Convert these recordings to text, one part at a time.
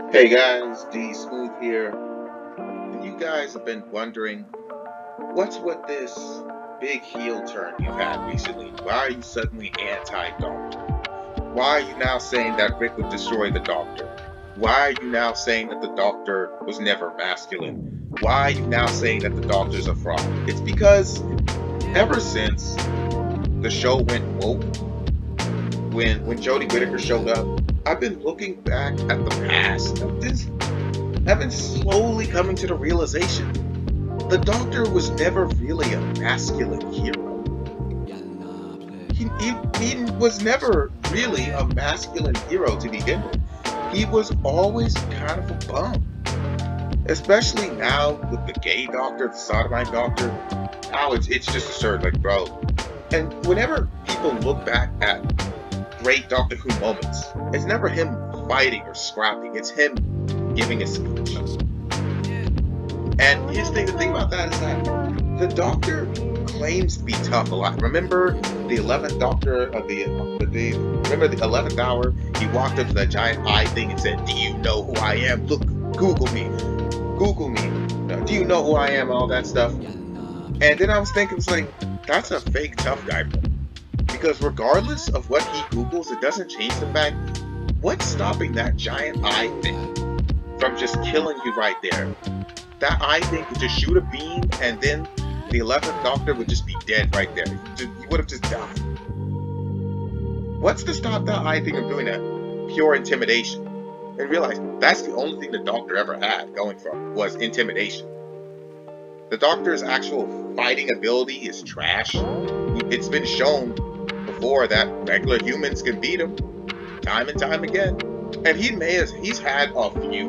Hey guys, D Smooth here. And you guys have been wondering what's with this big heel turn you've had recently? Why are you suddenly anti-doctor? Why are you now saying that Rick would destroy the doctor? Why are you now saying that the doctor was never masculine? Why are you now saying that the doctor's a fraud? It's because ever since the show went woke, when Jodie Whittaker showed up, I've been looking back at the past. I've been slowly coming to the realization the Doctor was never really a masculine hero. He was never really a masculine hero to begin with. He was always kind of a bum. Especially now with the gay doctor, the sodomite doctor. Now it's just absurd, like, bro. And whenever people look back at great Doctor Who moments, it's never him fighting or scrapping. It's him giving a speech. And here's the thing about that is that the Doctor claims to be tough a lot. Remember the 11th Doctor of remember the 11th hour? He walked up to that giant eye thing and said, "Do you know who I am? Look, Google me. Google me. Do you know who I am?" All that stuff. And then I was thinking, it's like, that's a fake tough guy. Because regardless of what he Googles, it doesn't change the fact, what's stopping that giant eye thing from just killing you right there? That eye thing could just shoot a beam, and then the 11th Doctor would just be dead right there. He would have just died. What's to stop that eye thing from doing that? Pure intimidation. And realize that's the only thing the Doctor ever had going for him, was intimidation. The Doctor's actual fighting ability is trash. It's been shown before that regular humans can beat him, time and time again. And he's had a few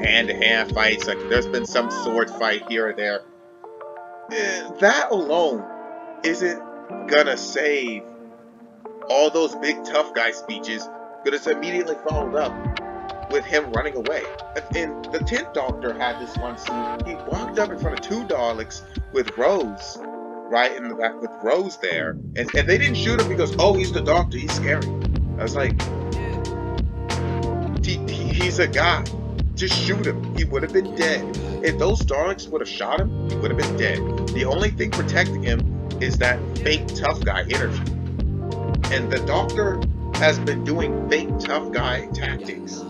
hand-to-hand fights, like there's been some sword fight here or there. That alone isn't gonna save all those big tough guy speeches, but it's immediately followed up with him running away. And the 10th Doctor had this one scene. He walked up in front of two Daleks with Rose, right in the back with Rose there, and they didn't shoot him because, oh, he's the Doctor, he's scary. I was like, he's a guy. Just shoot him. He would have been dead. If those Daleks would have shot him, he would have been dead. The only thing protecting him is that fake tough guy energy. And the Doctor has been doing fake tough guy tactics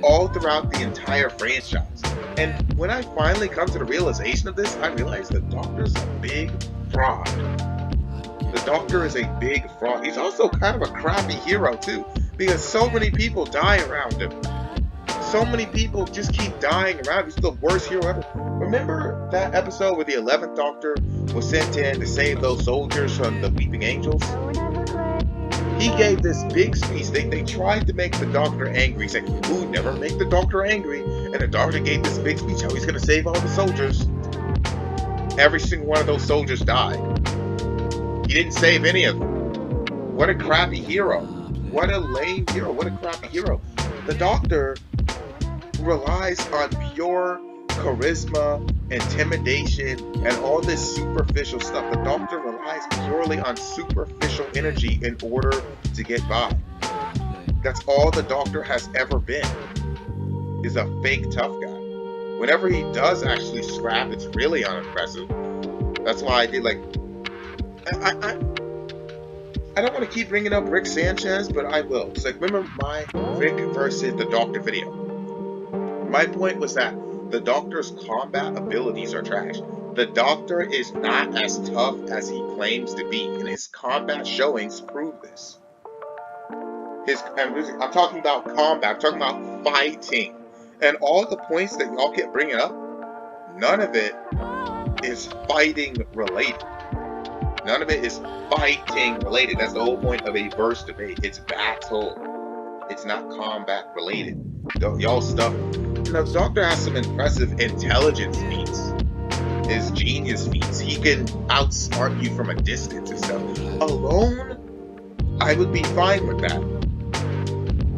all throughout the entire franchise. And when I finally come to the realization of this, I realize the Doctor's a big fraud. The Doctor is a big fraud. He's also kind of a crappy hero too, because so many people die around him. So many people just keep dying around. He's the worst hero ever. Remember that episode where the 11th Doctor was sent in to save those soldiers from the Weeping Angels? He gave this big speech. They tried to make the Doctor angry. He said, "Ooh, never make the Doctor angry." And the Doctor gave this big speech how he's going to save all the soldiers. Every single one of those soldiers died. He didn't save any of them. What a crappy hero. What a lame hero. What a crappy hero. The Doctor relies on pure charisma, intimidation, and all this superficial stuff. The Doctor relies purely on superficial energy in order to get by. That's all the Doctor has ever been, is a fake tough guy. Whenever he does actually scrap, it's really unimpressive. That's why I did, like, I don't want to keep bringing up Rick Sanchez, but I will. It's like, remember my Rick versus the Doctor video? My point was that the Doctor's combat abilities are trash. The Doctor is not as tough as he claims to be, and his combat showings prove this. I'm talking about combat, I'm talking about fighting. And all the points that y'all kept bringing up, none of it is fighting related. None of it is fighting related. That's the whole point of a verse debate. It's battle. It's not combat related. Y'all stuff. The Doctor has some impressive intelligence feats. His genius feats. He can outsmart you from a distance and stuff. Alone, I would be fine with that.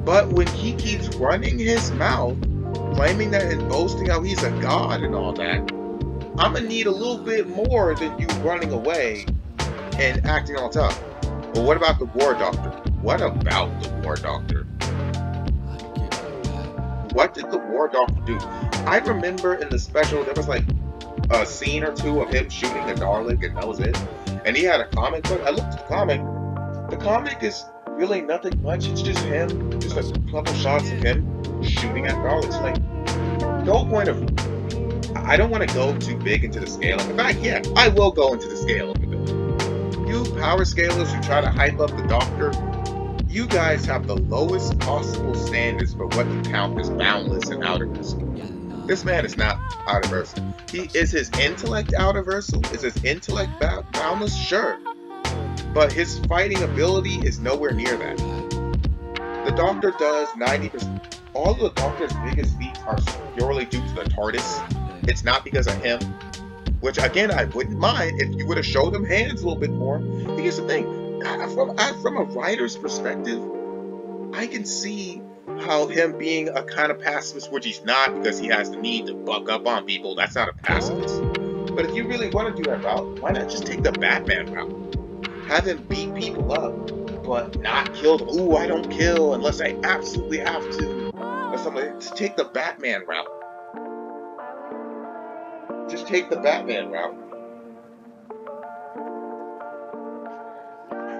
But when he keeps running his mouth, claiming that and boasting how he's a god and all that, I'm gonna need a little bit more than you running away and acting all tough. But what about the War Doctor? What about the War Doctor? what did the War Doctor do? I remember in the special there was like a scene or two of him shooting a Dalek, and that was it. And he had a comic book. I looked at the comic. The comic is really nothing much. It's just him, just a couple shots of him shooting at Daleks. Like, the whole point of, I don't want to go too big into the scale. In fact, yeah, I will go into the scale of the bit. You power scalers who try to hype up the Doctor, you guys have the lowest possible standards for what you count as boundless and out-of-versal. This man is not out-of-versal. Is his intellect out-of-versal? Is his intellect boundless? Sure. But his fighting ability is nowhere near that. The Doctor does 90%. All of the Doctor's biggest feats are purely due to the TARDIS. It's not because of him. Which, again, I wouldn't mind if you would have showed him hands a little bit more. But here's the thing. From a writer's perspective, I can see how him being a kind of pacifist, which he's not because he has the need to buck up on people, that's not a pacifist. But if you really want to do that route, why not just take the Batman route? Have him beat people up, but not kill them. Ooh, I don't kill unless I absolutely have to. Or something. Just take the Batman route. Just take the Batman route.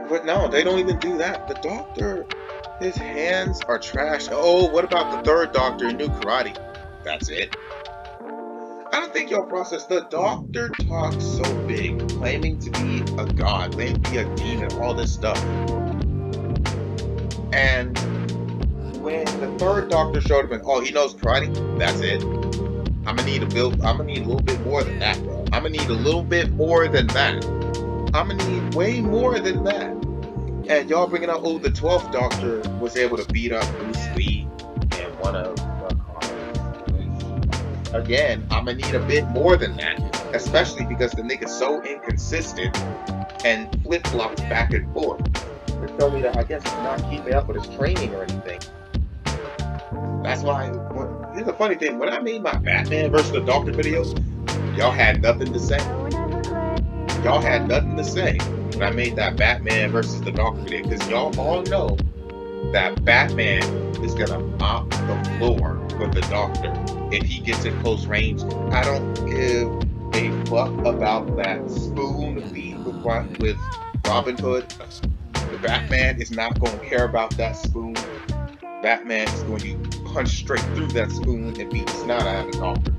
But no, they don't even do that. The Doctor, his hands are trash. Oh, what about the third Doctor who knew karate? That's it. I don't think y'all process. The Doctor talks so big, claiming to be a god, claiming to be a demon, all this stuff. And when the third Doctor showed up and, oh, he knows karate, that's it. I'm gonna need a little bit more than that, bro. I'm gonna need a little bit more than that. I'm gonna need way more than that. And y'all bringing up, oh, the 12th Doctor was able to beat up Bruce Lee and one of again, I'm gonna need a bit more than that, especially because the nigga's so inconsistent and flip-flops back and forth. To tell me that I guess he's not keeping up with his training or anything. That's why, here's the funny thing, when I made my Batman versus the Doctor videos, y'all had nothing to say. Y'all had nothing to say when I made that Batman versus the Doctor video, because y'all all know that Batman is gonna mop the floor with the Doctor if he gets in close range. I don't give a fuck about that spoon feed with Robin Hood. The Batman is not going to care about that spoon. Batman is going to punch straight through that spoon and beat the snot out of the Doctor.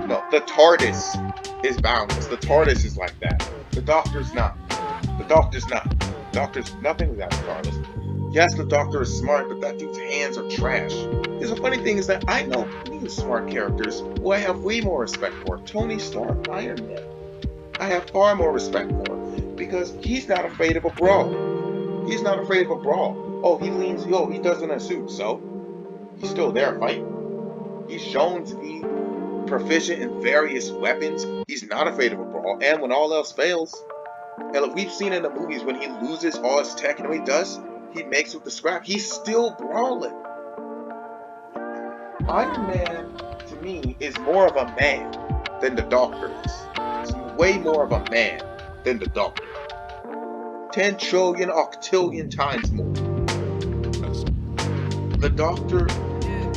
No, the TARDIS is boundless. The TARDIS is like that. The Doctor's not. The Doctor's not. The Doctor's nothing without the TARDIS. Yes, the Doctor is smart, but that dude's hands are trash. The funny thing is that I know plenty of smart characters who I have way more respect for. Tony Stark, Iron Man. I have far more respect for because he's not afraid of a brawl. He's not afraid of a brawl. Oh, he does in a suit, so he's still there fighting. He's shown to be proficient in various weapons. He's not afraid of a brawl. And when all else fails, and look, we've seen in the movies when he loses all his tech and what he does, he makes with the scrap. He's still brawling. Iron Man, to me, is more of a man than the Doctor is. He's way more of a man than the Doctor. 10 trillion, octillion times more. The Doctor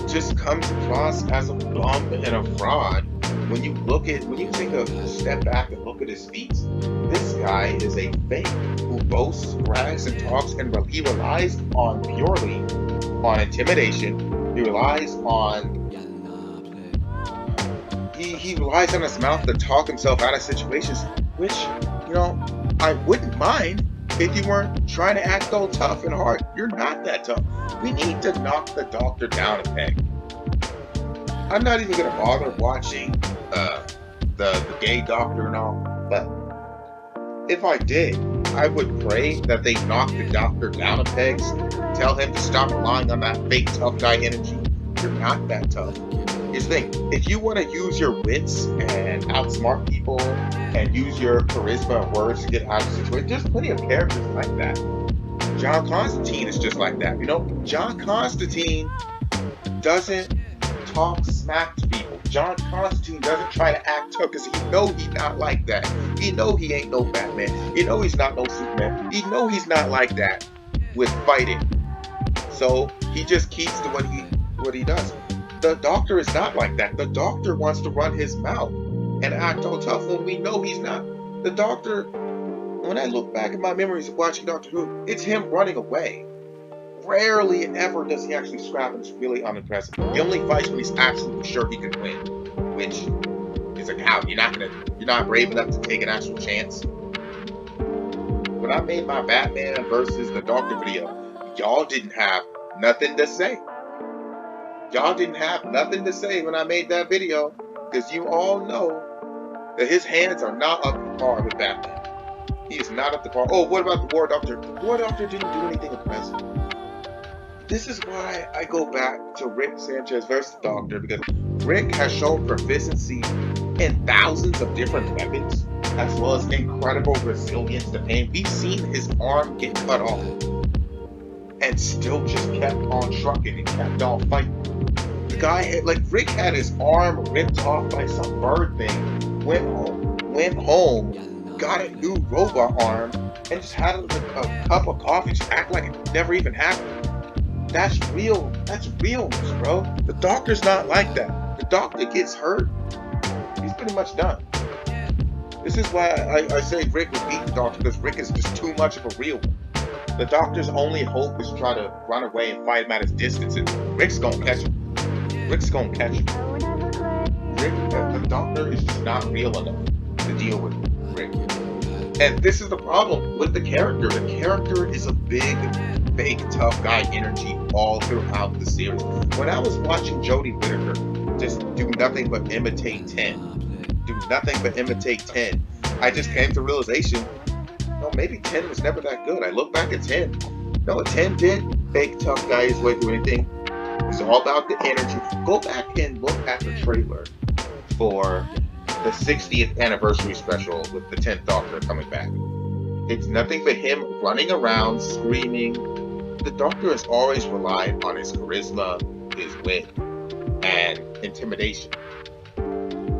just comes across as a bum and a fraud. When you take a step back and look at his feats, this guy is a fake who boasts, brags, and talks, and he relies purely on intimidation. He relies on he relies on his mouth to talk himself out of situations, which, I wouldn't mind if you weren't trying to act all tough and hard. You're not that tough. We need to knock the Doctor down a peg. I'm not even gonna bother watching the gay Doctor and all, but if I did, I would pray that they knock the Doctor down a peg, tell him to stop relying on that fake tough guy energy. You're not that tough. Here's the thing, if you want to use your wits and outsmart people and use your charisma and words to get out of the situation, there's plenty of characters like that. John Constantine is just like that. John Constantine doesn't talk smack to people. John Constantine doesn't try to act tough because he know he's not like that. He know he ain't no Batman. He know he's not no Superman. He know he's not like that with fighting. So he just keeps to what he does. The doctor is not like that. The doctor wants to run his mouth and act all tough when we know he's not. The doctor, when I look back at my memories of watching Doctor Who, it's him running away. Rarely ever does he actually scrap, and it's really unimpressive. He only fights when he's absolutely sure he can win, which is a coward. You're not brave enough to take an actual chance. When I made my Batman versus the Doctor video, y'all didn't have nothing to say. Y'all didn't have nothing to say when I made that video, because you all know that his hands are not up to par with Batman. He is not up to par. Oh, what about the War Doctor? The War Doctor didn't do anything impressive. This is why I go back to Rick Sanchez versus the Doctor, because Rick has shown proficiency in thousands of different weapons, as well as incredible resilience to pain. We've seen his arm get cut off, and still just kept on trucking and kept on fighting. The guy, Rick had his arm ripped off by some bird thing, went home, got a new robot arm, and just had a cup of coffee, just act like it never even happened. That's real. That's realness, bro. The Doctor's not like that. The Doctor gets hurt, he's pretty much done. This is why I say Rick would beat the Doctor, because Rick is just too much of a real one. The Doctor's only hope is to try to run away and fight him at his distance, and Rick's gonna catch him. Rick's gonna catch him. The Doctor is just not real enough to deal with Rick. And this is the problem with the character. The character is a big, fake, tough guy energy all throughout the series. When I was watching Jodie Whittaker just do nothing but imitate 10, I just came to the realization, no, maybe 10 was never that good. I look back at 10. No, 10 did fake tough guy his way through anything. It's all about the energy. Go back and look at the trailer for the 60th anniversary special with the 10th Doctor coming back. It's nothing but him running around, screaming. The Doctor has always relied on his charisma, his wit, and intimidation.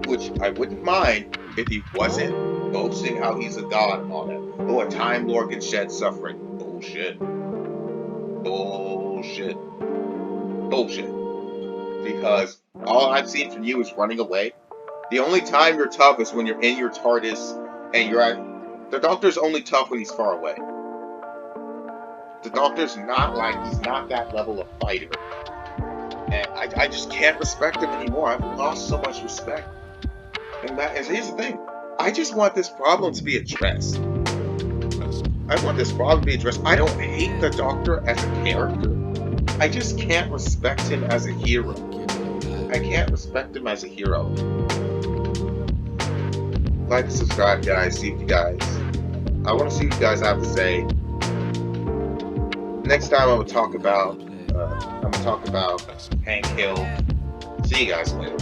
Which I wouldn't mind if he wasn't boasting how he's a god and all that. Oh, a Time Lord can shed suffering. Bullshit. Because all I've seen from you is running away. The only time you're tough is when you're in your TARDIS and you're at... The Doctor's only tough when he's far away. The Doctor's not he's not that level of fighter. And I just can't respect him anymore. I've lost so much respect. And here's the thing. I just want this problem to be addressed. I don't hate the Doctor as a character. I just can't respect him as a hero. Like and subscribe, guys. I want to see what you guys have to say. Next time I'm gonna talk about Hank Hill. See you guys later.